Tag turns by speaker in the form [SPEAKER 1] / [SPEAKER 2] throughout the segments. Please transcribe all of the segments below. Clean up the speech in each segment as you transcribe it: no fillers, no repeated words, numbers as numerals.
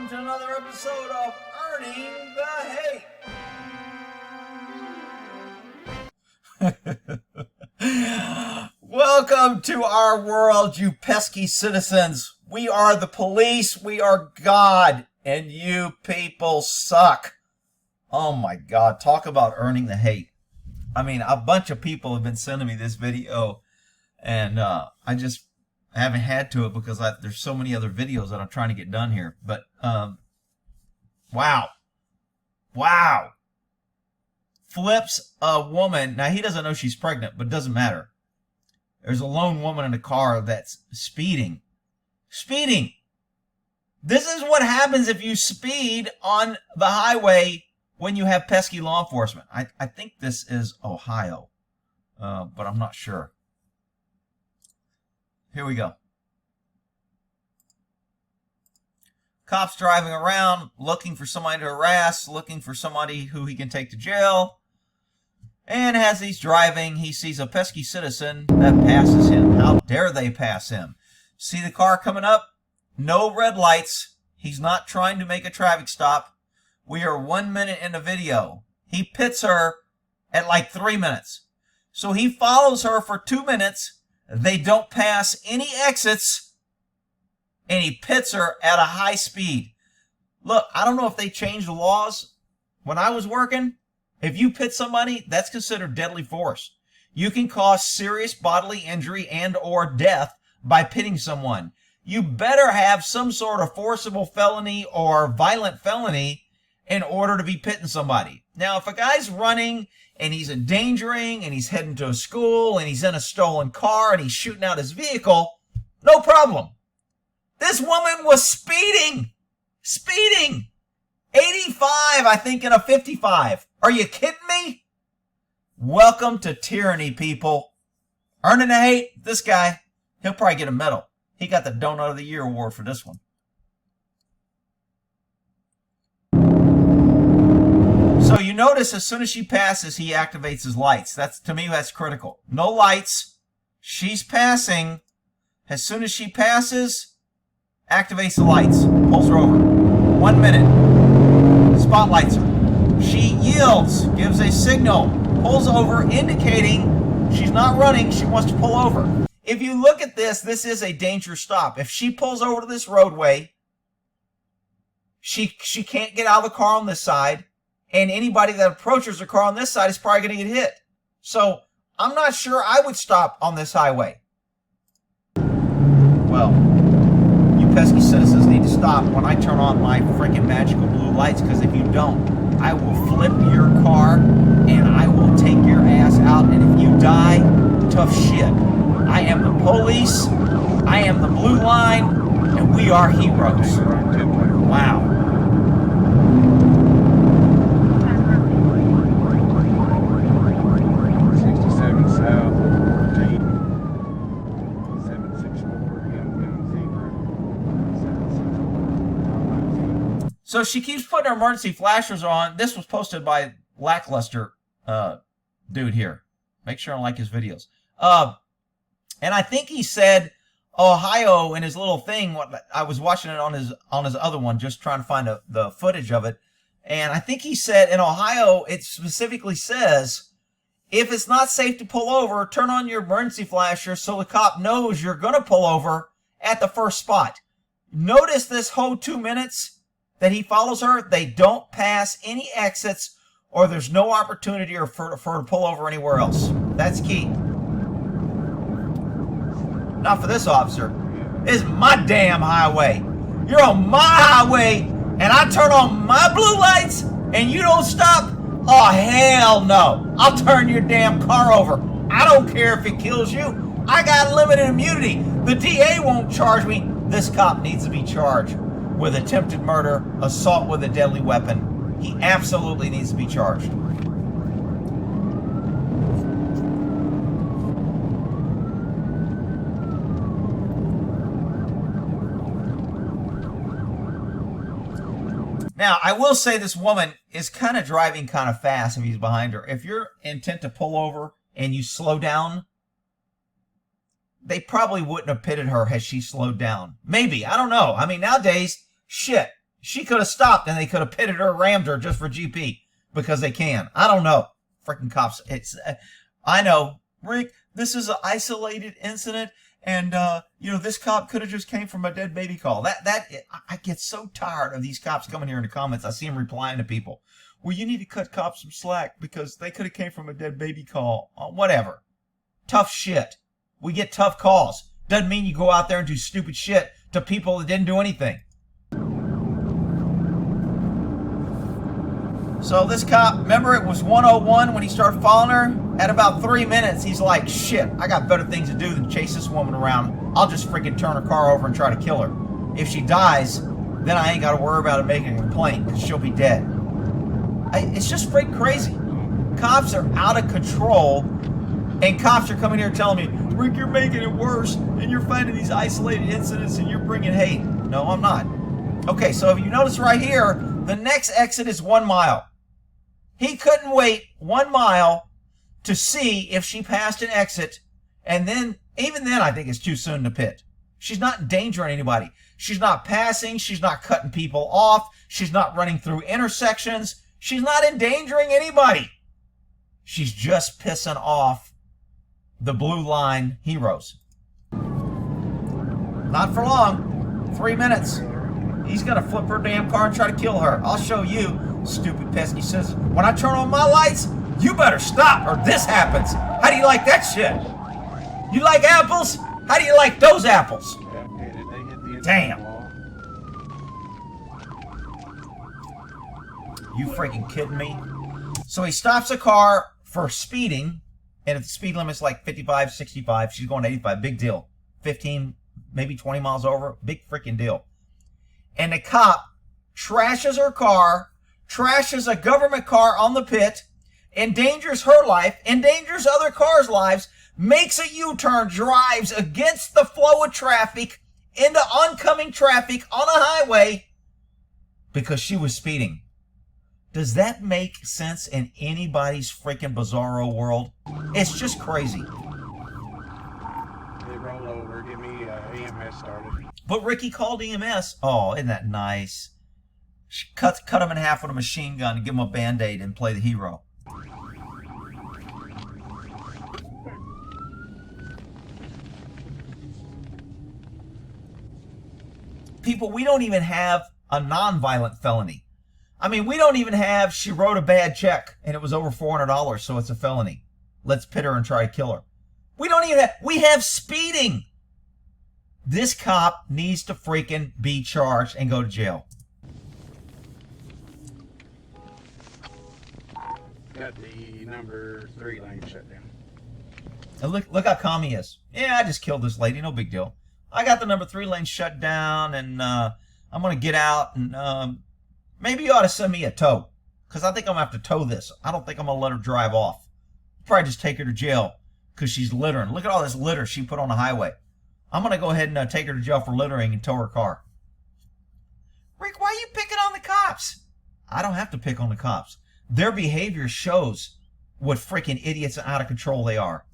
[SPEAKER 1] welcome to another episode of Earning the Hate. Welcome to our world, you pesky citizens. We are the police, we are God, and you people suck. Oh my God, talk about earning the hate. I mean, a bunch of people have been sending me this video, and I just haven't had to it because there's so many other videos that I'm trying to get done here. But wow. Flips a woman. Now, he doesn't know she's pregnant, but it doesn't matter. There's a lone woman in a car that's speeding. This is what happens if you speed on the highway when you have pesky law enforcement. I think this is Ohio, but I'm not sure. Here we go. Cops driving around, looking for somebody to harass, looking for somebody who he can take to jail. And as he's driving, he sees a pesky citizen that passes him. How dare they pass him? See the car coming up? No red lights. He's not trying to make a traffic stop. We are 1 minute in the video. He pits her at like 3 minutes. So he follows her for 2 minutes. They don't pass any exits, and he pits her at a high speed. Look, I don't know if they changed the laws. When I was working, if you pit somebody, that's considered deadly force. You can cause serious bodily injury and or death by pitting someone. You better have some sort of forcible felony or violent felony in order to be pitting somebody. Now, if a guy's running and he's endangering and he's heading to a school and he's in a stolen car and he's shooting out his vehicle, no problem. This woman was speeding. 85, I think, in a 55. Are you kidding me? Welcome to tyranny, people. Earning the hate, this guy, he'll probably get a medal. He got the Donut of the Year award for this one. So you notice as soon as she passes, he activates his lights. To me, that's critical. No lights. She's passing. As soon as she passes, activates the lights. Pulls her over. 1 minute. Spotlights her. She yields. Gives a signal. Pulls over, indicating she's not running. She wants to pull over. If you look at this, this is a dangerous stop. If she pulls over to this roadway, she can't get out of the car on this side. And anybody that approaches her car on this side is probably going to get hit. So I'm not sure I would stop on this highway. Well, you pesky citizens need to stop when I turn on my freaking magical blue lights, because if you don't, I will flip your car and I will take your ass out. And if you die, tough shit. I am the police. I am the blue line, and we are heroes. Wow. So she keeps putting her emergency flashers on. This was posted by Lackluster dude here. Make sure I like his videos. And I think he said Ohio in his little thing. I was watching it on his other one, just trying to find the footage of it. And I think he said in Ohio, it specifically says, if it's not safe to pull over, turn on your emergency flasher so the cop knows you're going to pull over at the first spot. Notice this whole 2 minutes that he follows her, they don't pass any exits, or there's no opportunity for her to pull over anywhere else. That's key. Not for this officer. This is my damn highway. You're on my highway, and I turn on my blue lights, and you don't stop? Oh, hell no. I'll turn your damn car over. I don't care if it kills you. I got limited immunity. The DA won't charge me. This cop needs to be charged with attempted murder, assault with a deadly weapon. He absolutely needs to be charged. Now, I will say this woman is kind of driving kind of fast if he's behind her. If you're intent to pull over and you slow down, they probably wouldn't have pitted her had she slowed down. Maybe. I don't know. I mean, nowadays, shit. She could have stopped and they could have pitted her, rammed her just for GP because they can. I don't know. Freaking cops. I know, Rick, this is an isolated incident. And, this cop could have just came from a dead baby call. I get so tired of these cops coming here in the comments. I see them replying to people. Well, you need to cut cops some slack because they could have came from a dead baby call. Whatever. Tough shit. We get tough calls. Doesn't mean you go out there and do stupid shit to people that didn't do anything. So this cop, remember it was 101 when he started following her? At about 3 minutes, he's like, shit, I got better things to do than chase this woman around. I'll just freaking turn her car over and try to kill her. If she dies, then I ain't got to worry about it making a complaint because she'll be dead. It's just freaking crazy. Cops are out of control, and cops are coming here telling me, Rick, you're making it worse, and you're finding these isolated incidents, and you're bringing hate. No, I'm not. Okay, so if you notice right here, the next exit is 1 mile. He couldn't wait 1 mile to see if she passed an exit, and then, even then, I think it's too soon to pit. She's not endangering anybody. She's not passing. She's not cutting people off. She's not running through intersections. She's not endangering anybody. She's just pissing off the blue line heroes. Not for long. 3 minutes. He's going to flip her damn car and try to kill her. I'll show you, stupid pesky citizen. When I turn on my lights, you better stop or this happens. How do you like that shit? You like apples? How do you like those apples? Damn. You freaking kidding me? So he stops a car for speeding, and if the speed limit's like 55, 65, she's going 85, big deal. 15, maybe 20 miles over, big freaking deal. And the cop trashes her car, trashes a government car on the pit, endangers her life, endangers other cars' lives, makes a U-turn, drives against the flow of traffic into oncoming traffic on a highway because she was speeding. Does that make sense in anybody's freaking bizarro world? It's just crazy.
[SPEAKER 2] They roll over, get me EMS started.
[SPEAKER 1] But Ricky called EMS. Oh, isn't that nice? She cut him in half with a machine gun and give him a Band-Aid and play the hero. People, we don't even have a non-violent felony. I mean, we don't even have she wrote a bad check and it was over $400, so it's a felony. Let's pit her and try to kill her. We don't even have, we have speeding. This cop needs to freaking be charged and go to jail.
[SPEAKER 2] Got the number 3 lane shut down.
[SPEAKER 1] And look how calm he is. Yeah, I just killed this lady, no big deal. I got the number 3 lane shut down, and I'm going to get out, and maybe you ought to send me a tow, because I think I'm going to have to tow this. I don't think I'm going to let her drive off. Probably just take her to jail, because she's littering. Look at all this litter she put on the highway. I'm going to go ahead and take her to jail for littering and tow her car. Rick, why are you picking on the cops? I don't have to pick on the cops. Their behavior shows what freaking idiots and out of control they are.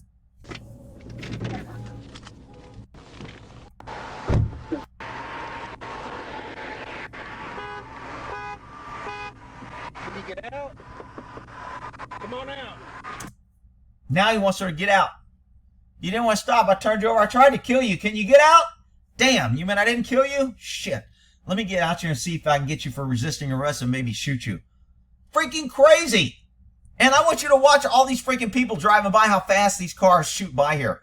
[SPEAKER 2] Can you get out? Come on out.
[SPEAKER 1] Now he wants her to get out. You didn't want to stop. I turned you over. I tried to kill you. Can you get out? Damn, you mean I didn't kill you? Shit. Let me get out here and see if I can get you for resisting arrest and maybe shoot you. Freaking crazy. And I want you to watch all these freaking people driving by, how fast these cars shoot by here.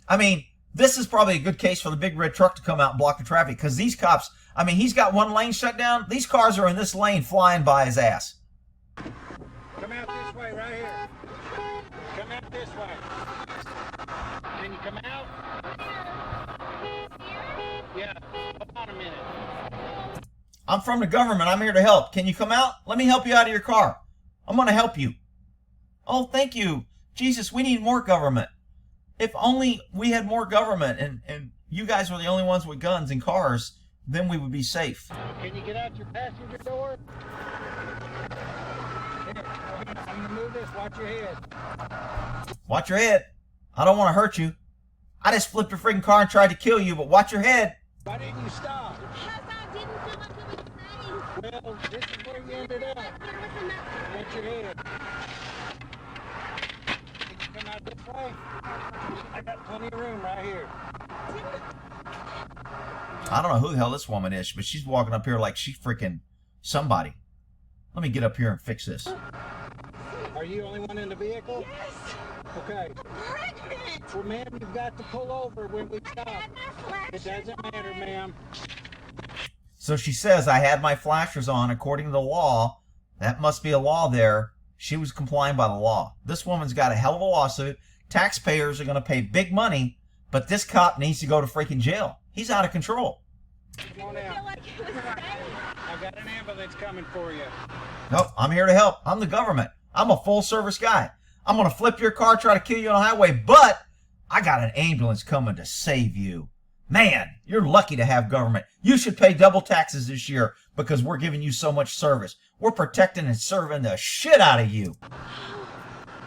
[SPEAKER 1] I mean, this is probably a good case for the big red truck to come out and block the traffic, because these cops, I mean, he's got one lane shut down. These cars are in this lane flying by his ass.
[SPEAKER 2] Come out this way, right here. Come out this way. Can you come out? Yeah, hold on a minute.
[SPEAKER 1] I'm from the government. I'm here to help. Can you come out? Let me help you out of your car. I'm going to help you. Oh, thank you. Jesus, we need more government. If only we had more government and you guys were the only ones with guns and cars, then we would be safe.
[SPEAKER 2] Can you get out your passenger door? Here, I'm going to move this. Watch your head.
[SPEAKER 1] Watch your head. I don't want to hurt you. I just flipped your freaking car and tried to kill you, but watch your head.
[SPEAKER 2] Why didn't you stop?
[SPEAKER 3] Because I didn't feel like it was safe.
[SPEAKER 2] Well, this is where you ended up. Hit your head. Can you come out this way? I got plenty of room right here.
[SPEAKER 1] I don't know who the hell this woman is, but she's walking up here like she's freaking somebody. Let me get up here and fix this.
[SPEAKER 2] Are you the only one in the vehicle?
[SPEAKER 3] Yes.
[SPEAKER 2] Okay.
[SPEAKER 3] Pregnant.
[SPEAKER 2] Well, ma'am, you've got to pull over when we
[SPEAKER 3] I
[SPEAKER 2] stop.
[SPEAKER 3] had my
[SPEAKER 2] It
[SPEAKER 3] flashers
[SPEAKER 2] doesn't matter,
[SPEAKER 3] on.
[SPEAKER 2] ma'am.
[SPEAKER 1] So she says, I had my flashers on according to the law. That must be a law there. She was complying by the law. This woman's got a hell of a lawsuit. Taxpayers are going to pay big money, but this cop needs to go to freaking jail. He's out of control.
[SPEAKER 2] Come on
[SPEAKER 3] I feel
[SPEAKER 2] out.
[SPEAKER 3] like it was safe.
[SPEAKER 2] I've got an ambulance coming for you.
[SPEAKER 1] Nope, I'm here to help. I'm the government. I'm a full service guy. I'm going to flip your car, try to kill you on the highway, but I got an ambulance coming to save you. Man, you're lucky to have government. You should pay double taxes this year because we're giving you so much service. We're protecting and serving the shit out of you.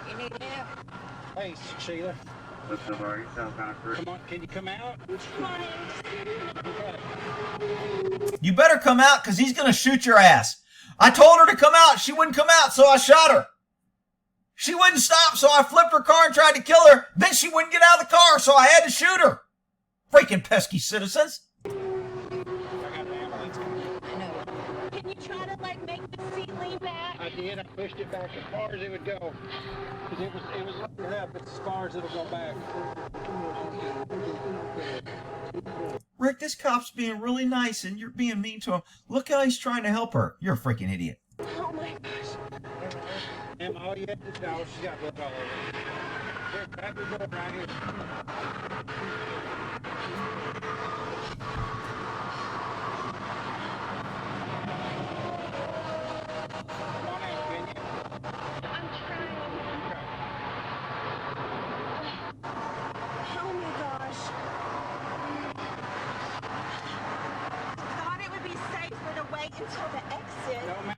[SPEAKER 3] You need help?
[SPEAKER 2] Hey, Sheila.
[SPEAKER 4] What's up, are you sound kind of
[SPEAKER 2] Come on, can you come out?
[SPEAKER 3] Come on in.
[SPEAKER 2] Okay.
[SPEAKER 1] You better come out because he's going to shoot your ass. I told her to come out. She wouldn't come out, so I shot her. She wouldn't stop, so I flipped her car and tried to kill her. Then she wouldn't get out of the car, so I had to shoot her. Freaking pesky citizens.
[SPEAKER 2] I got an ambulance coming.
[SPEAKER 3] I know. Can you try to make the seat lean back?
[SPEAKER 2] I did. I pushed it back as far as it would go. Because it was loaded up. It's as far as it'll go back.
[SPEAKER 1] Rick, this cop's being really nice and you're being mean to him. Look how he's trying to help her. You're a freaking idiot.
[SPEAKER 3] Oh my gosh.
[SPEAKER 2] And all you had to do, she's got blood all over. Here, grab your blood right here. Come on out, can you?
[SPEAKER 3] I'm trying. Oh my gosh. Thought it would be safer to wait until the exit.
[SPEAKER 2] No, ma'am.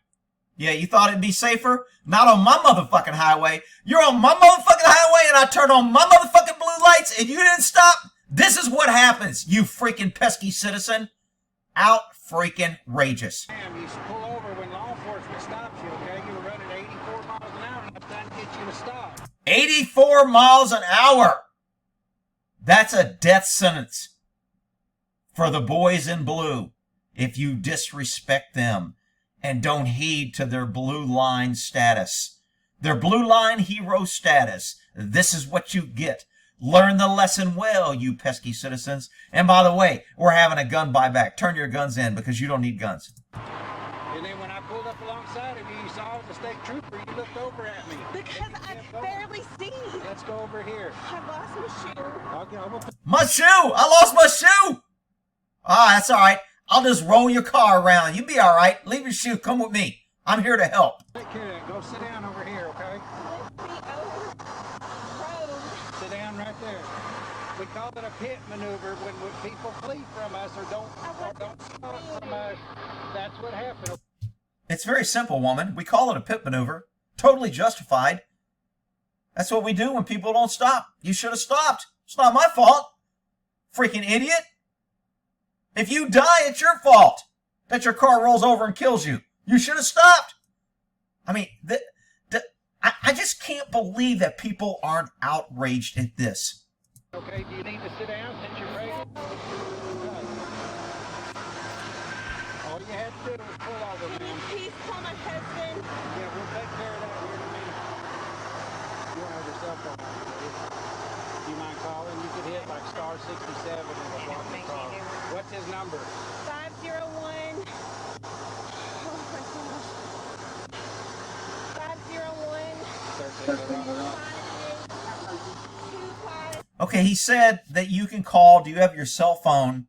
[SPEAKER 1] Yeah, you thought it'd be safer? Not on my motherfucking highway. You're on my motherfucking highway and I turned on my motherfucking blue lights and you didn't stop? This is what happens, you freaking pesky citizen. Out freaking rageous.
[SPEAKER 2] Ma'am, you should pull over when law enforcement stops you, okay? You were running 84 miles an hour and I'm trying to get you to stop.
[SPEAKER 1] 84 miles an hour. That's a death sentence for the boys in blue if you disrespect them and don't heed to their blue line status. Their blue line hero status. This is what you get. Learn the lesson well, you pesky citizens. And by the way, we're having a gun buyback. Turn your guns in because you don't need guns.
[SPEAKER 2] And then when I pulled up alongside of you, you saw the state trooper, you looked over at me.
[SPEAKER 3] Because I barely see.
[SPEAKER 2] Let's go over here.
[SPEAKER 3] I lost my shoe.
[SPEAKER 2] Okay, I'm gonna
[SPEAKER 1] My shoe! I lost my shoe! Ah, that's all right. I'll just roll your car around. You be all right. Leave your shoe. Come with me. I'm here to help.
[SPEAKER 2] take care of that. Go sit down over here, okay?
[SPEAKER 3] Let me over road.
[SPEAKER 2] Sit down right there. We call it a pit maneuver when people flee from us or don't stop from us. That's what happened.
[SPEAKER 1] It's very simple, woman. We call it a pit maneuver. Totally justified. That's what we do when people don't stop. You should have stopped. It's not my fault. Freaking idiot. If you die, it's your fault that your car rolls over and kills you. You should have stopped. I mean, I just can't believe that people aren't outraged at this.
[SPEAKER 2] Okay, do you need to sit down since you're ready? Okay. All you had to do was pull over,
[SPEAKER 3] Can you
[SPEAKER 2] ma'am.
[SPEAKER 3] please call my husband?
[SPEAKER 2] Yeah, we'll take care of that here in a minute. You don't have your cell phone on, do you? Do you mind calling? You could hit like star 67 and it'll block the call. What's his number?
[SPEAKER 3] 501. Oh my gosh. 501. 5825.
[SPEAKER 1] Okay, he said that you can call. Do you have your cell phone?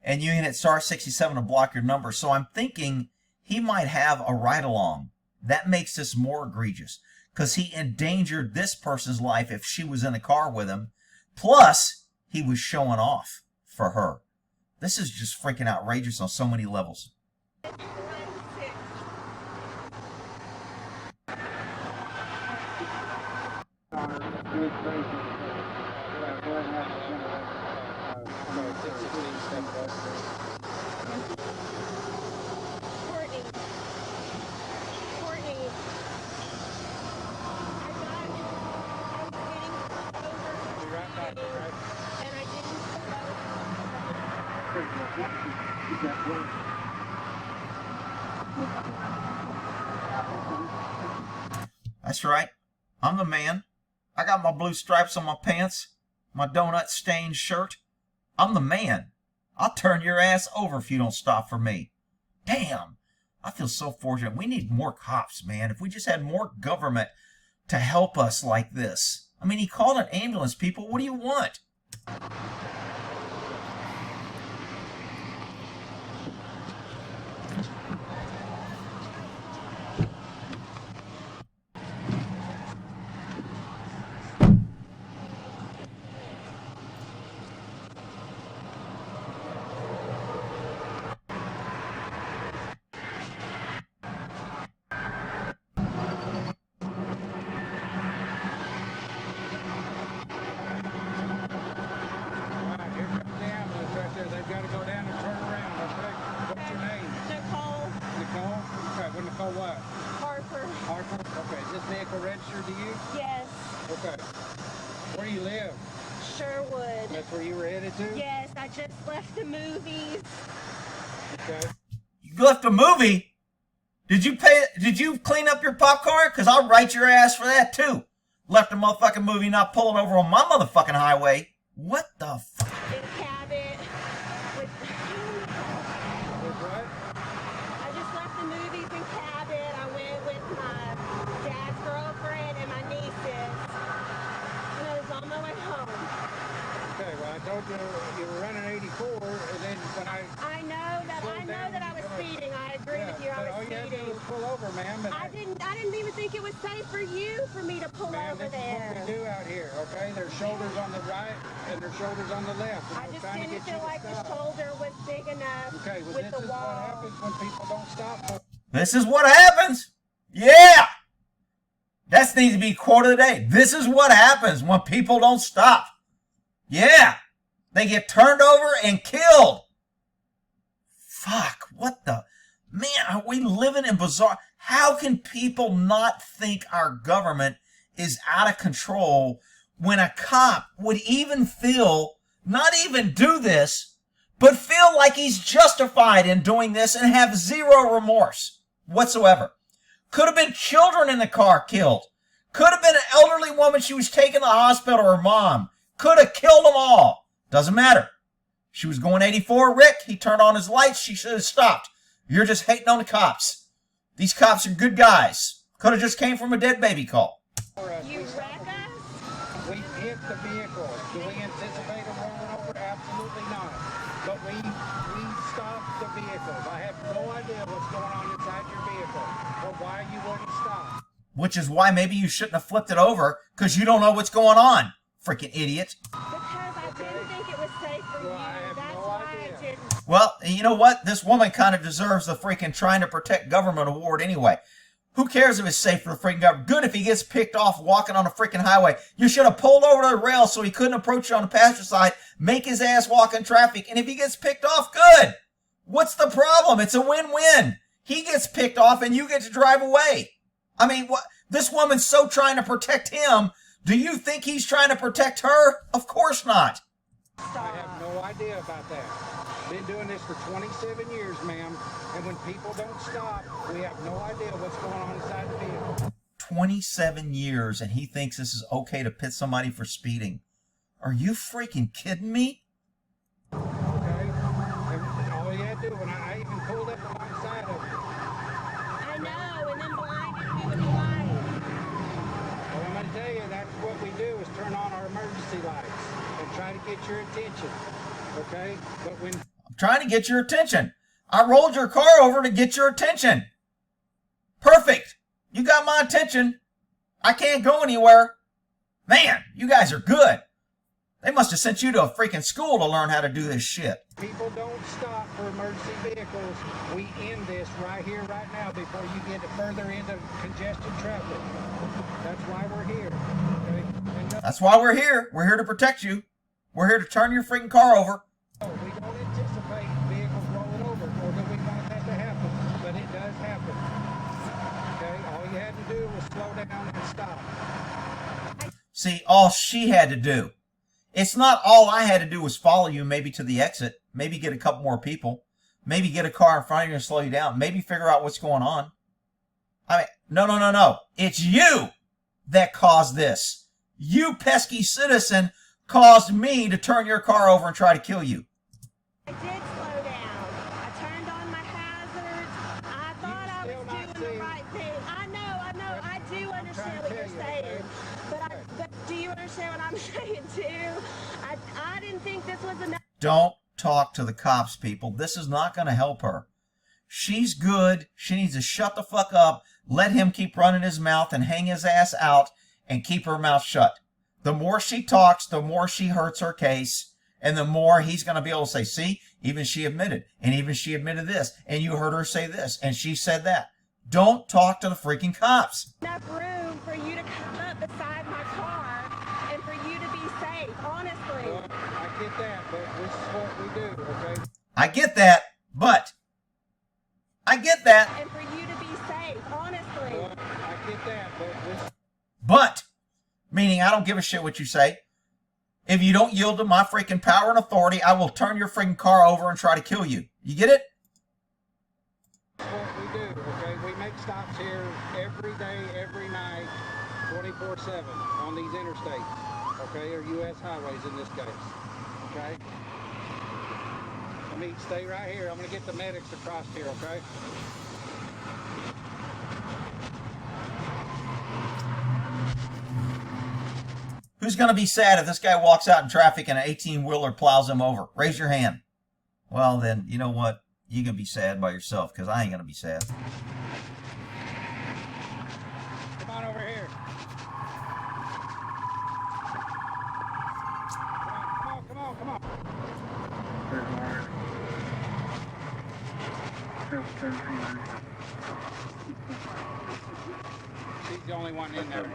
[SPEAKER 1] And you can hit star 67 to block your number. So I'm thinking he might have a ride-along. That makes this more egregious because he endangered this person's life if she was in a car with him. Plus, he was showing off for her. This is just freaking outrageous on so many levels.
[SPEAKER 3] 96. Courtney.
[SPEAKER 1] That's right. I'm the man. I got my blue stripes on my pants, my donut-stained shirt. I'm the man. I'll turn your ass over if you don't stop for me. Damn. I feel so fortunate. We need more cops, man. If we just had more government to help us like this. I mean, he called an ambulance, people. What do you want?
[SPEAKER 2] What?
[SPEAKER 3] Harper.
[SPEAKER 2] Harper? Okay. Is this vehicle registered to you?
[SPEAKER 3] Yes.
[SPEAKER 2] Okay. Where do you live?
[SPEAKER 3] Sherwood.
[SPEAKER 2] That's where you were headed to?
[SPEAKER 3] Yes, I just left the movies.
[SPEAKER 2] Okay.
[SPEAKER 1] You left the movie? Did you clean up your popcorn? Because I'll write your ass for that too. Left the motherfucking movie not pulling over on my motherfucking highway. What the fuck?
[SPEAKER 3] In Cabot. With
[SPEAKER 2] what?
[SPEAKER 3] I just left the movies in Cabot. I went with my dad's girlfriend and my nieces. And I was on my way home.
[SPEAKER 2] Okay, well I told you you were running 84 and then when
[SPEAKER 3] I know that I was speeding. I agree with you. I was
[SPEAKER 2] all you had to do
[SPEAKER 3] speeding.
[SPEAKER 2] was pull over, ma'am.
[SPEAKER 3] I didn't even think it was safe for you for me to pull
[SPEAKER 2] Ma'am,
[SPEAKER 3] over
[SPEAKER 2] this is
[SPEAKER 3] there.
[SPEAKER 2] what we do out here, okay? There's shoulders on the right and there's shoulders on the left. And
[SPEAKER 3] I
[SPEAKER 2] we're
[SPEAKER 3] just
[SPEAKER 2] trying to
[SPEAKER 3] didn't
[SPEAKER 2] get you
[SPEAKER 3] feel
[SPEAKER 2] to
[SPEAKER 3] like the
[SPEAKER 2] stop.
[SPEAKER 3] shoulder was big enough
[SPEAKER 2] Okay, well
[SPEAKER 3] with
[SPEAKER 2] this
[SPEAKER 3] the
[SPEAKER 2] is what
[SPEAKER 3] wall.
[SPEAKER 2] happens when people don't stop.
[SPEAKER 1] This is what happens. Yeah. That needs to be quote of the day. This is what happens when people don't stop. Yeah. They get turned over and killed. Fuck. What the? Man, are we living in bizarre? How can people not think our government is out of control when a cop would even feel, not even do this, but feel like he's justified in doing this and have zero remorse whatsoever? Could have been children in the car killed. Could have been an elderly woman she was taking to the hospital, her mom. Could have killed them all. Doesn't matter. She was going 84, Rick. He turned on his lights. She should have stopped. You're just hating on the cops. These cops are good guys. Could have just came from a dead baby call.
[SPEAKER 3] You wreck us?
[SPEAKER 2] We hit the vehicle. Do we anticipate them rolling over? Absolutely not. But we stopped the vehicles. I have no idea what's going on inside your vehicle or why you wouldn't stop.
[SPEAKER 1] Which is why maybe you shouldn't have flipped it over, because you don't know what's going on. Freaking idiot.
[SPEAKER 3] Because I didn't think it was safe for
[SPEAKER 2] Well,
[SPEAKER 3] you.
[SPEAKER 2] I have
[SPEAKER 3] That's
[SPEAKER 2] no
[SPEAKER 3] why
[SPEAKER 2] idea.
[SPEAKER 3] I didn't.
[SPEAKER 1] Well, you know what? This woman kind of deserves the freaking trying to protect government award anyway. Who cares if it's safe for the freaking government? Good if he gets picked off walking on a freaking highway. You should have pulled over to the rail so he couldn't approach you on the passenger side, make his ass walk in traffic, and if he gets picked off, good. What's the problem? It's a win-win. He gets picked off and you get to drive away. I mean, what? This woman's so trying to protect him. Do you think he's trying to protect her? Of course not.
[SPEAKER 2] I have no idea about that. Been doing this for 27 years, ma'am, and when people don't stop, we have no idea what's going on inside the vehicle.
[SPEAKER 1] 27 years and he thinks this is okay to pit somebody for speeding. Are you freaking kidding me?
[SPEAKER 2] Okay? And all you had to do, when I even pulled up alongside of you.
[SPEAKER 3] I know, and then blinded me with light.
[SPEAKER 2] Well, I'm going to tell you, that's what we do is turn on our emergency lights and try to get your attention. Okay? But when
[SPEAKER 1] I'm trying to get your attention. I rolled your car over to get your attention. Perfect. You got my attention. I can't go anywhere. Man, you guys are good. They must have sent you to a freaking school to learn how to do this shit.
[SPEAKER 2] people don't stop for emergency vehicles, we end this right here, right now, before you get further into congested traffic. That's why we're here. Okay? And
[SPEAKER 1] That's why we're here. We're here to protect you. We're here to turn your freaking car over.
[SPEAKER 2] no, we don't anticipate vehicles rolling over, or that we want that to happen, but it does happen. Okay? All you had to do was slow down and stop.
[SPEAKER 1] See, all she had to do. It's not all I had to do was follow you maybe to the exit. Maybe get a couple more people. Maybe get a car in front of you and slow you down. Maybe figure out what's going on. I mean, no. It's you that caused this. You pesky citizen caused me to turn your car over and try to kill you.
[SPEAKER 3] I did slow down. I turned on my hazards. I thought I was doing the right thing. I know. I do understand what you're saying. But do you understand what I'm saying too? I didn't think this was enough.
[SPEAKER 1] Don't talk to the cops, people. This is not going to help her. She's good. She needs to shut the fuck up, let him keep running his mouth and hang his ass out and keep her mouth shut. The more she talks, the more she hurts her case, and the more he's going to be able to say, see, even she admitted, and even she admitted this, and you heard her say this, and she said that. Don't talk to the freaking cops.
[SPEAKER 3] Enough room for you to come up beside my car and for you to be safe, honestly.
[SPEAKER 2] Well, I get that, but this is what we do, okay?
[SPEAKER 1] I get that, but. I get that.
[SPEAKER 3] And for you to be safe, honestly.
[SPEAKER 2] Well, I get that, but this...
[SPEAKER 1] But, meaning I don't give a shit what you say. If you don't yield to my freaking power and authority, I will turn your freaking car over and try to kill you. You get it?
[SPEAKER 2] That's what we do, okay? We make stops here every day, every night, 24/7 on these interstates, okay? Or U.S. highways in this case, okay? Let me stay right here. I'm going to get the medics across here, okay?
[SPEAKER 1] Who's going to be sad if this guy walks out in traffic and an 18-wheeler plows him over? Raise your hand. Well, then, you know what? You can be sad by yourself, because I ain't going to be sad.
[SPEAKER 2] Come on over here. Come on. She's the only one in there.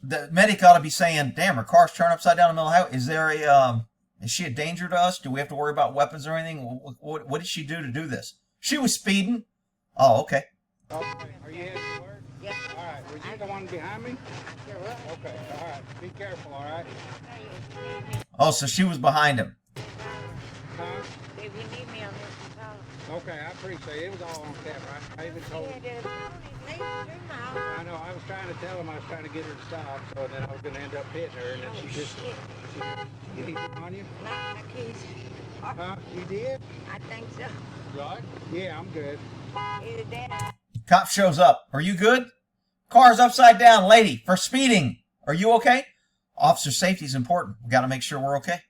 [SPEAKER 1] The medic ought to be saying, damn, her car's turned upside down in the middle of the highway. Is there is she a danger to us? Do we have to worry about weapons or anything? What did she do to do this? She was speeding. Oh, okay.
[SPEAKER 2] Okay. Are you headed to work?
[SPEAKER 5] Yes.
[SPEAKER 2] All right. Was you the one behind me?
[SPEAKER 5] You're right.
[SPEAKER 2] Okay. All right. Be careful, all right?
[SPEAKER 1] Oh, so she was behind him.
[SPEAKER 2] Huh?
[SPEAKER 5] If you need me, I'm here
[SPEAKER 2] Okay, I appreciate it. It was all on camera. I even told him. I know. I was trying to tell him I was trying to get her to stop, so then I was going to end up hitting her, and then she just... You need it on you?
[SPEAKER 5] My keys.
[SPEAKER 2] Huh? You did?
[SPEAKER 5] I think so.
[SPEAKER 2] Right? Yeah, I'm good.
[SPEAKER 5] Either that.
[SPEAKER 1] Cop shows up. Are you good? Car's upside down, lady, for speeding. Are you okay? Officer safety is important. We got to make sure we're okay,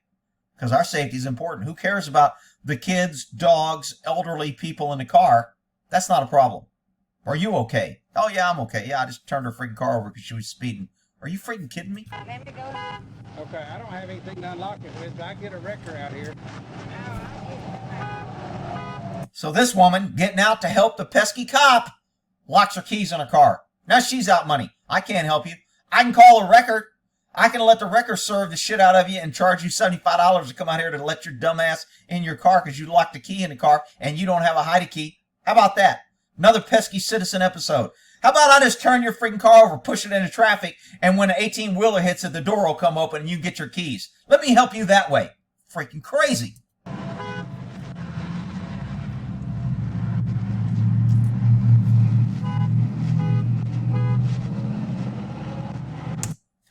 [SPEAKER 1] because our safety is important. Who cares about the kids, dogs, elderly people in the car? That's not a problem. Are you okay? Oh, yeah, I'm okay. Yeah, I just turned her freaking car over because she was speeding. Are you freaking kidding me?
[SPEAKER 5] Let me go.
[SPEAKER 2] Okay, I don't have anything to unlock it with, but I get a wrecker out here.
[SPEAKER 1] So this woman, getting out to help the pesky cop, locks her keys in her car. Now she's out money. I can't help you. I can call a wrecker. I can let the wrecker serve the shit out of you and charge you $75 to come out here to let your dumb ass in your car because you locked the key in the car and you don't have a hide key. How about that? Another pesky citizen episode. How about I just turn your freaking car over, push it into traffic, and when an 18-wheeler hits it, the door will come open and you get your keys. Let me help you that way. Freaking crazy.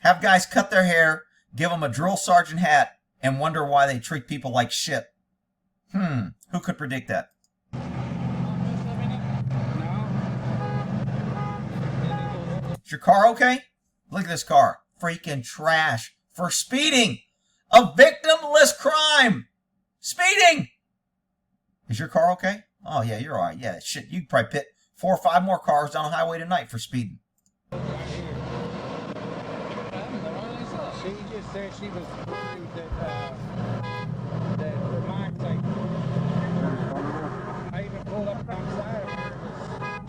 [SPEAKER 1] Have guys cut their hair, give them a drill sergeant hat, and wonder why they treat people like shit. Who could predict that? Is your car okay? Look at this car. Freaking trash. For speeding. A victimless crime. Speeding. Is your car okay? Oh, yeah, you're all right. Yeah, shit, you could probably pit 4 or 5 more cars down the highway tonight for speeding.
[SPEAKER 2] She just said she was worried that for my sake. I even pulled up alongside of her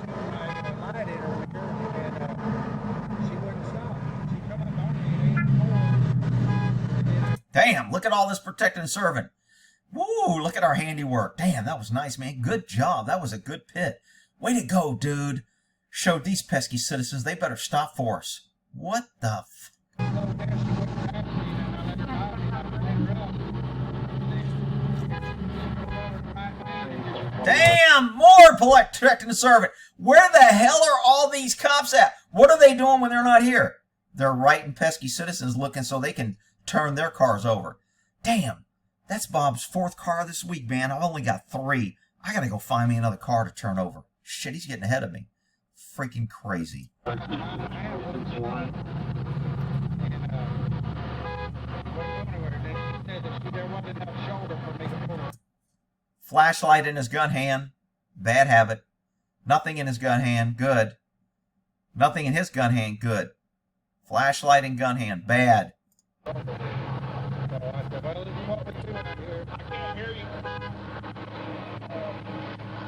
[SPEAKER 2] and I lighted earlier and she wouldn't stop. She come up on me.
[SPEAKER 1] Damn, look at all this protecting and serving. Woo, look at our handiwork. Damn, that was nice, man. Good job. That was a good pit. Way to go, dude. Showed these pesky citizens they better stop for us. What the f...
[SPEAKER 2] So there she wouldn't have me now.
[SPEAKER 1] Damn, more protecting the servant. Where the hell are all these cops at? What are they doing when they're not here? They're writing pesky citizens looking so they can turn their cars over. Damn, that's Bob's 4th car this week, man. I've only got 3. I gotta go find me another car to turn over. Shit, he's getting ahead of me. Freaking crazy. Flashlight in his gun hand. Bad habit. Nothing in his gun hand. Good. Nothing in his gun hand. Good. Flashlight in gun hand. Bad.
[SPEAKER 2] I can't hear you.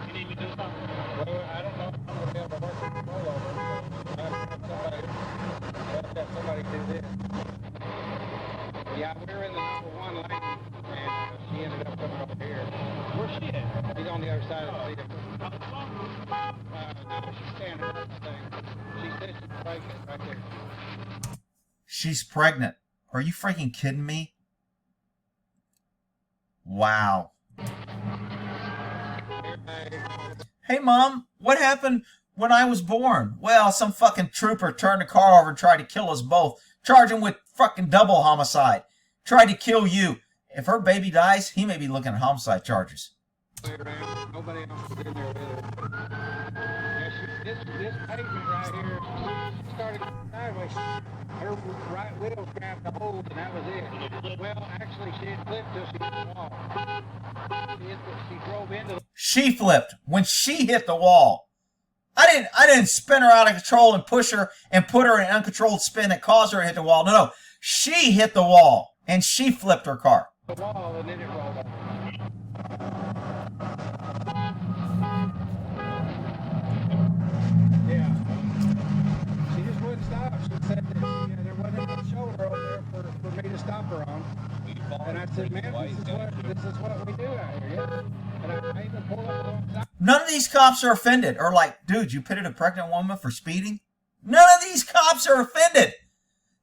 [SPEAKER 2] You need me to do something? Well, I don't know. I'm going to have a horse control over. I've got somebody do this. Yeah, we're in the #1 lane, and she ended up coming over here. Where's she at? She's on the other side of the vehicle. No, she's standing up, I think. She said she's pregnant right there.
[SPEAKER 1] She's pregnant. Are you freaking kidding me? Wow. Hey, Mom, what happened when I was born? Well, some fucking trooper turned the car over and tried to kill us both. Charge him with fucking double homicide. Tried to kill you. If her baby dies, he may be looking at homicide charges.
[SPEAKER 2] Nobody else is in there with her. Yeah, this pavement right here, she started sideways. Her right wheel grabbed the hold, and that was it. Well, actually, she didn't flip till she hit the wall. She drove into the...
[SPEAKER 1] She flipped when she hit the wall. I didn't spin her out of control and push her and put her in an uncontrolled spin that caused her to hit the wall. No. She hit the wall, and she flipped her car.
[SPEAKER 2] The wall, and then it rolled up. Yeah. She just wouldn't stop. She said that there wasn't a shoulder over there for me to stop her on. And I said, man, this is what we do out here, yeah. And I even pulled up alongside.
[SPEAKER 1] None of these cops are offended or like, dude, you pitted a pregnant woman for speeding? None of these cops are offended.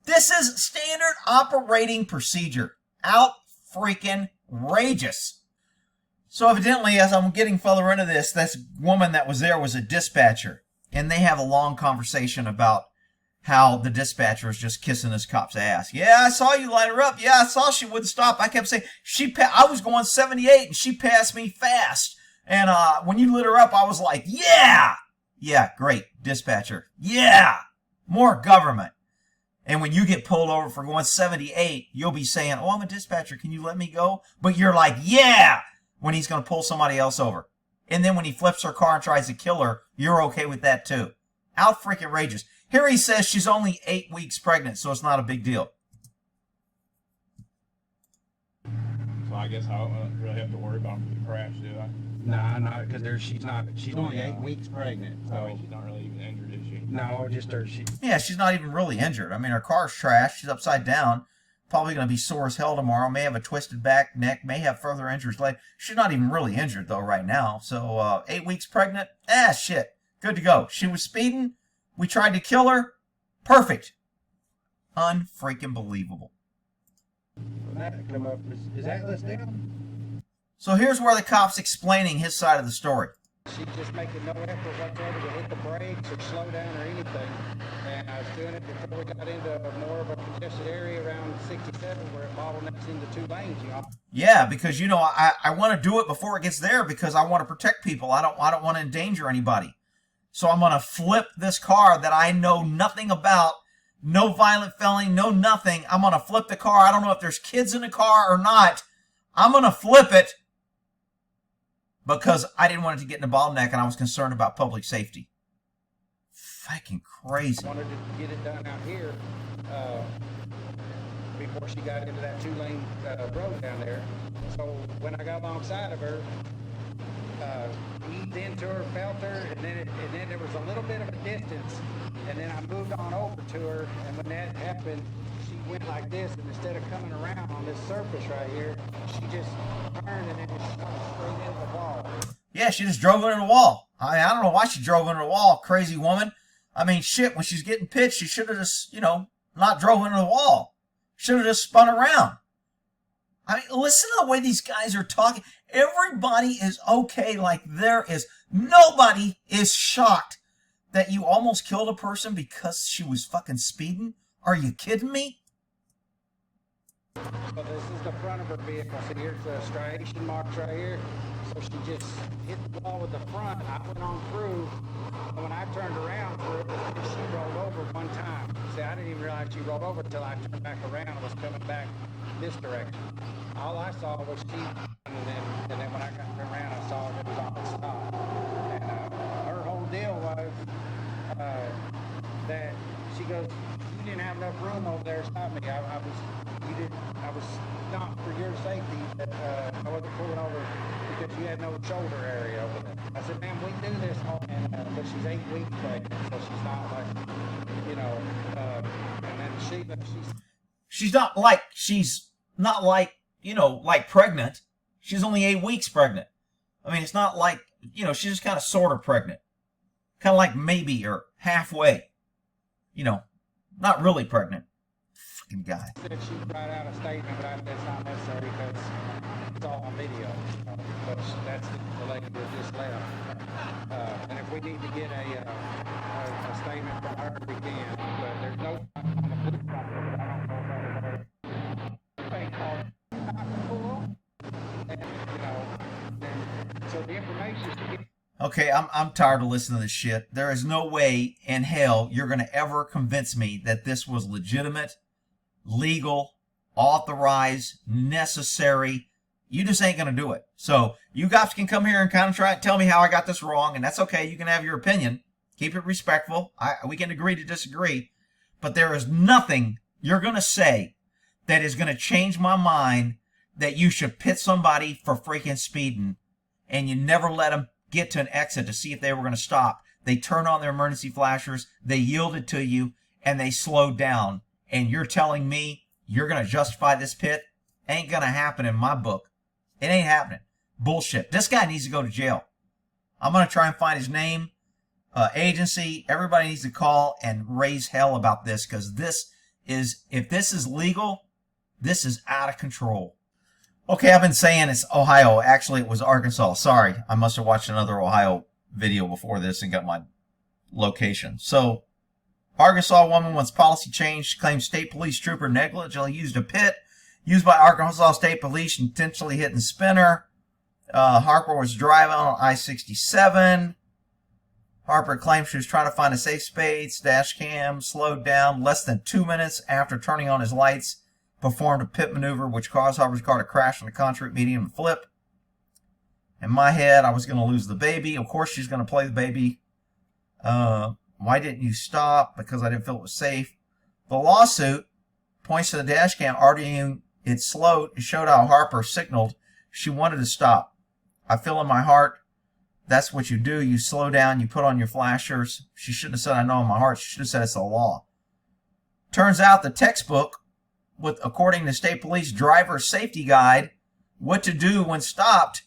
[SPEAKER 1] This is standard operating procedure. Out freaking rageous. So evidently, as I'm getting further into this woman that was there was a dispatcher. And they have a long conversation about how the dispatcher is just kissing this cop's ass. Yeah, I saw you light her up. Yeah, I saw she wouldn't stop. I kept saying, I was going 78 and she passed me fast. And when you lit her up, I was like, yeah! Yeah, great, dispatcher. Yeah! More government. And when you get pulled over for going 78, you'll be saying, oh, I'm a dispatcher. Can you let me go? But you're like, yeah! When he's going to pull somebody else over. And then when he flips her car and tries to kill her, you're okay with that too. Out freaking rageous. Here he says she's only 8 weeks pregnant, so it's not a big deal.
[SPEAKER 6] So I guess I don't really have to worry about the crash, do I?
[SPEAKER 2] Nah, because she's only 8 weeks pregnant.
[SPEAKER 6] So I mean, she's not really even injured, is she?
[SPEAKER 2] No, just her.
[SPEAKER 1] Yeah, she's not even really injured. I mean, her car's trashed. She's upside down. Probably going to be sore as hell tomorrow. May have a twisted back, neck. May have further injuries later. She's not even really injured, though, right now. So, 8 weeks pregnant? Shit. Good to go. She was speeding. We tried to kill her. Perfect. Unfreaking believable.
[SPEAKER 2] That come up. Is that list down?
[SPEAKER 1] So here's where the cop's explaining his side of the story.
[SPEAKER 2] She's just making no effort whatsoever to hit the brakes or slow down or anything. And I was doing it before we got into more of a congested area around 67 where it bottlenecks into 2 lanes, you know.
[SPEAKER 1] Yeah, because, you know, I want to do it before it gets there because I want to protect people. I don't want to endanger anybody. So I'm going to flip this car that I know nothing about. No violent felony, no nothing. I'm going to flip the car. I don't know if there's kids in the car or not. I'm going to flip it because I didn't want it to get in the bottleneck and I was concerned about public safety. Fucking crazy.
[SPEAKER 2] I wanted to get it done out here before she got into that 2-lane road down there. So when I got alongside of her, eased into her, felt her, and then there was a little bit of a distance, and then I moved on over to her, and when that happened, she went like this, and instead of coming around on this surface right here, she just turned and then just shot straight into the wall.
[SPEAKER 1] Yeah, she just drove into the wall. I don't know why she drove into the wall, crazy woman. I mean, shit, when she's getting pitched, she should have just, you know, not drove into the wall. Should have just spun around. I mean, listen to the way these guys are talking. Everybody is okay. Like, nobody is shocked that you almost killed a person because she was fucking speeding. Are you kidding me?
[SPEAKER 2] So this is the front of her vehicle. So here's the striation marks right here. So she just hit the wall with the front. I went on through, and when I turned around, she rolled over one time. See, I didn't even realize she rolled over until I turned back around and was coming back this direction. All I saw was she, and then when I got turned around, I saw it was on the stop. And her whole deal was that she goes, "You didn't have enough room over there to stop me. I was stopped for your safety that I wasn't pulling over because you had no shoulder area over there." I said, "Man, we do this," but she's 8 weeks pregnant, so she's not like, and then she's not like, like pregnant. She's only 8 weeks pregnant. I mean, it's not like, she's just kind of sort of pregnant. Kind of like maybe or halfway. Not really pregnant. Fucking guy. Said she write out a statement, but that's not necessary because it's all on video. But that's the lady that just left. And if we need to get a statement from her, we can. But there's no on the police property, but I don't know if that was not cool. And, and so the information she gets.
[SPEAKER 1] Okay, I'm tired of listening to this shit. There is no way in hell you're going to ever convince me that this was legitimate, legal, authorized, necessary. You just ain't going to do it. So you guys can come here and kind of try and tell me how I got this wrong, and that's okay. You can have your opinion. Keep it respectful. We can agree to disagree. But there is nothing you're going to say that is going to change my mind that you should pit somebody for freaking speeding and you never let them get to an exit to see if they were going to stop. They turned on their emergency flashers, they yielded to you, and they slowed down. And you're telling me you're going to justify this pit? Ain't going to happen in my book. It ain't happening. Bullshit. This guy needs to go to jail. I'm going to try and find his name, agency. Everybody needs to call and raise hell about this, because if this is legal, this is out of control. Okay, I've been saying it's Ohio. Actually, it was Arkansas. Sorry, I must have watched another Ohio video before this and got my location. So, Arkansas woman wants policy change, claims state police trooper negligently used a pit used by Arkansas State Police, intentionally hitting spinner. Harper was driving on I-67. Harper claims she was trying to find a safe space. Dash cam slowed down less than 2 minutes after turning on his lights. Performed a pit maneuver which caused Harper's car to crash on the concrete median and flip. In my head, I was going to lose the baby. Of course, she's going to play the baby. Why didn't you stop? Because I didn't feel it was safe. The lawsuit points to the dash cam arguing it slowed. It showed how Harper signaled she wanted to stop. I feel in my heart that's what you do. You slow down. You put on your flashers. She shouldn't have said I know in my heart. She should have said it's the law. Turns out the textbook, according to State Police Driver Safety Guide, what to do when stopped.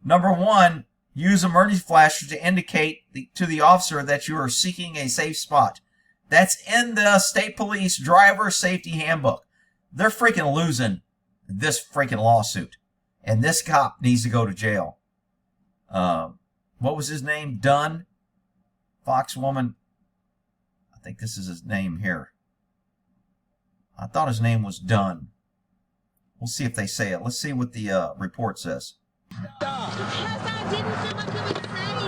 [SPEAKER 1] Number 1, use emergency flashers to indicate to the officer that you are seeking a safe spot. That's in the State Police Driver Safety Handbook. They're freaking losing this freaking lawsuit. And this cop needs to go to jail. What was his name? Dunn? Fox woman. I think this is his name here. I thought his name was Dunn. We'll see if they say it. Let's see what the report says.
[SPEAKER 3] Because I didn't feel like it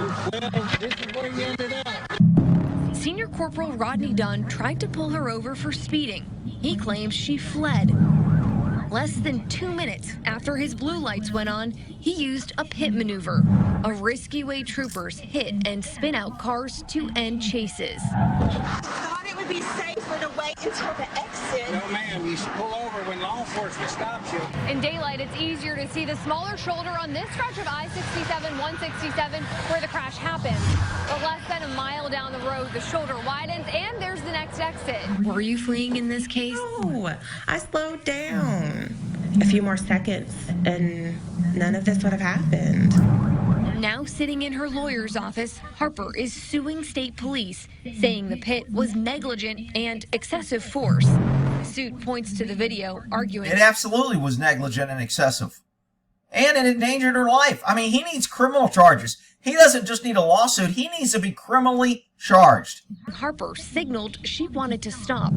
[SPEAKER 3] was safe.
[SPEAKER 2] Well, this is where you ended up.
[SPEAKER 7] Senior Corporal Rodney Dunn tried to pull her over for speeding. He claims she fled. Less than 2 minutes after his blue lights went on, he used a pit maneuver, a risky way troopers hit and spin out cars to end chases.
[SPEAKER 3] I thought it would be safer to wait until the exit.
[SPEAKER 2] No, ma'am, you should pull over when law enforcement stops you.
[SPEAKER 8] In daylight, it's easier to see the smaller shoulder on this stretch of I-67-167 where the crash happened. But less than a mile down the road, the shoulder widens and there's the next exit.
[SPEAKER 7] Were you fleeing in this case?
[SPEAKER 9] No, I slowed down. A few more seconds and none of this would have happened.
[SPEAKER 7] Now sitting in her lawyer's office, Harper is suing state police, saying the pit was negligent and excessive force. suit points to the video, arguing
[SPEAKER 1] it absolutely was negligent and excessive. And it endangered her life. I mean, he needs criminal charges. He doesn't just need a lawsuit. He needs to be criminally charged.
[SPEAKER 7] Harper signaled she wanted to stop.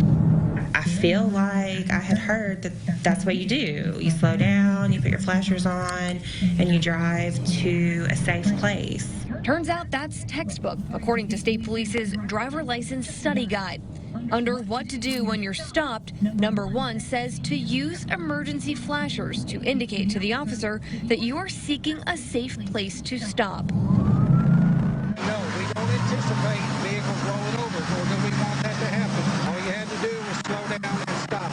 [SPEAKER 9] I feel like I had heard that that's what you do. You slow down, you put your flashers on, and you drive to a safe place.
[SPEAKER 7] Turns out that's textbook, according to State Police's driver license study guide. Under what to do when you're stopped, number 1 says to use emergency flashers to indicate to the officer that you are seeking a safe place to stop.
[SPEAKER 2] No, we don't anticipate vehicles rolling over, nor do we want that to happen. All you had to do was slow down and stop.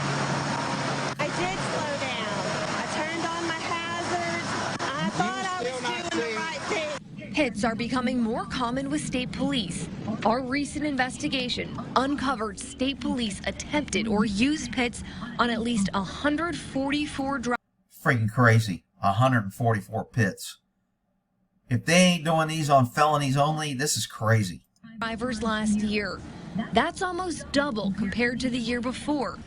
[SPEAKER 3] I did slow down. I turned on my hazards. I thought I was doing the right thing.
[SPEAKER 7] Hits are becoming more common with state police. Our recent investigation uncovered state police attempted or used pits on at least 144 drivers.
[SPEAKER 1] Freaking crazy. 144 pits. If they ain't doing these on felonies only, this is crazy.
[SPEAKER 7] Drivers last year. That's almost double compared to the year before.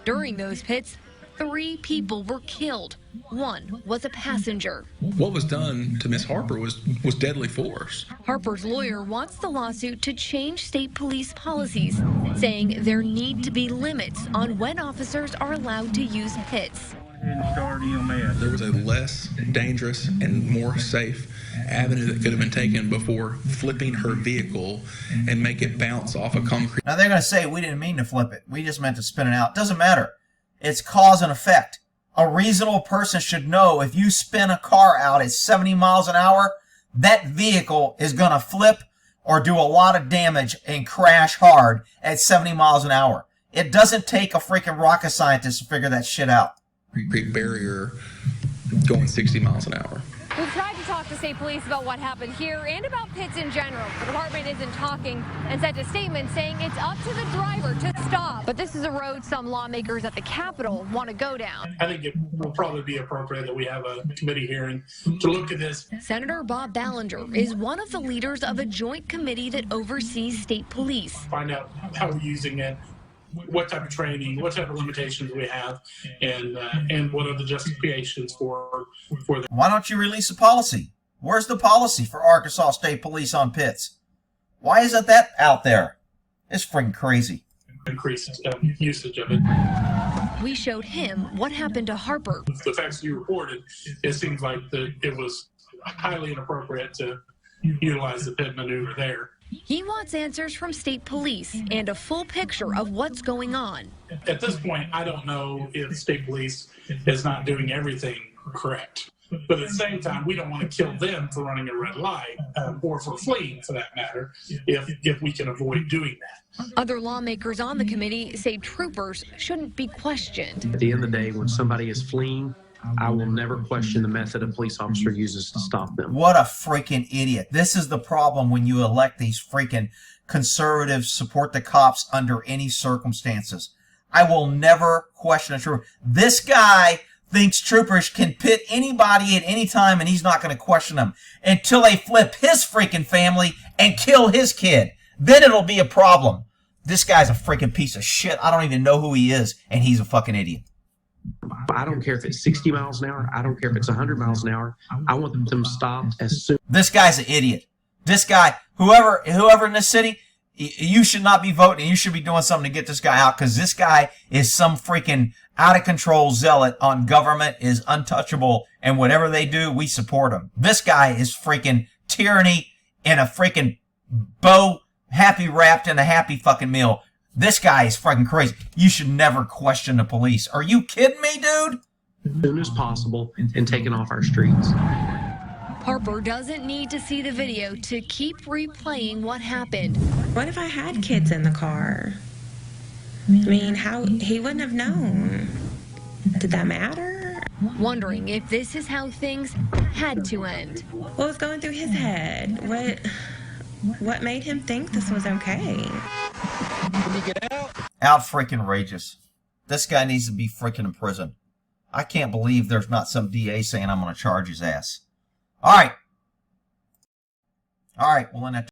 [SPEAKER 7] During those pits, 3 people were killed. 1 was a passenger.
[SPEAKER 10] What was done to Miss Harper was deadly force.
[SPEAKER 7] Harper's lawyer wants the lawsuit to change state police policies, saying there need to be limits on when officers are allowed to use pits.
[SPEAKER 10] There was a less dangerous and more safe avenue that could have been taken before flipping her vehicle and make it bounce off a concrete.
[SPEAKER 1] Now they're going to say we didn't mean to flip it. We just meant to spin it out. Doesn't matter. It's cause and effect. A reasonable person should know if you spin a car out at 70 miles an hour, that vehicle is going to flip or do a lot of damage and crash hard at 70 miles an hour. It doesn't take a freaking rocket scientist to figure that shit out.
[SPEAKER 10] Concrete barrier going 60 miles an hour.
[SPEAKER 8] We've tried to talk to state police about what happened here and about pits in general. The department isn't talking and sent a statement saying it's up to the driver to stop. But this is a road some lawmakers at the Capitol want to go down.
[SPEAKER 11] I think it will probably be appropriate that we have a committee hearing to look at this.
[SPEAKER 7] Senator Bob Ballinger is one of the leaders of a joint committee that oversees state police.
[SPEAKER 11] Find out how we're using it, what type of training, what type of limitations we have, and what are the justifications for that.
[SPEAKER 1] Why don't you release a policy? Where's the policy for Arkansas State Police on pits? Why isn't that out there? It's freaking crazy.
[SPEAKER 11] Increased usage of it.
[SPEAKER 7] We showed him what happened to Harper.
[SPEAKER 11] The facts you reported, it seems like it was highly inappropriate to utilize the pit maneuver there.
[SPEAKER 7] He wants answers from state police and a full picture of what's going on.
[SPEAKER 11] At this point, I don't know if state police is not doing everything correct. But at the same time, we don't want to kill them for running a red light or for fleeing, for that matter, if we can avoid doing that.
[SPEAKER 7] Other lawmakers on the committee say troopers shouldn't be questioned.
[SPEAKER 12] At the end of the day, when somebody is fleeing, I will never question the method a police officer uses to stop them.
[SPEAKER 1] What a freaking idiot. This is the problem when you elect these freaking conservatives, support the cops under any circumstances. I will never question a trooper. This guy thinks troopers can pit anybody at any time and he's not going to question them until they flip his freaking family and kill his kid. Then it'll be a problem. This guy's a freaking piece of shit. I don't even know who he is, and he's a fucking idiot.
[SPEAKER 12] I don't care if it's 60 miles an hour. I don't care if it's 100 miles an hour. I want them stopped as soon.
[SPEAKER 1] This guy's an idiot. This guy, whoever in this city, you should not be voting. You should be doing something to get this guy out, because this guy is some freaking out of control zealot on government, is untouchable, and whatever they do, we support him. This guy is freaking tyranny in a freaking bow, happy wrapped in a happy fucking meal. This guy is fucking crazy. You should never question the police. Are you kidding me, dude?
[SPEAKER 12] As soon as possible and taken off our streets.
[SPEAKER 7] Harper doesn't need to see the video to keep replaying what happened.
[SPEAKER 9] What if I had kids in the car? I mean, how he wouldn't have known. Did that matter?
[SPEAKER 7] Wondering if this is how things had to end.
[SPEAKER 9] What was going through his head? What made him think this was okay?
[SPEAKER 2] Can you get out?
[SPEAKER 1] Out freaking outrageous. This guy needs to be freaking in prison. I can't believe there's not some DA saying I'm going to charge his ass. All right. We'll end that.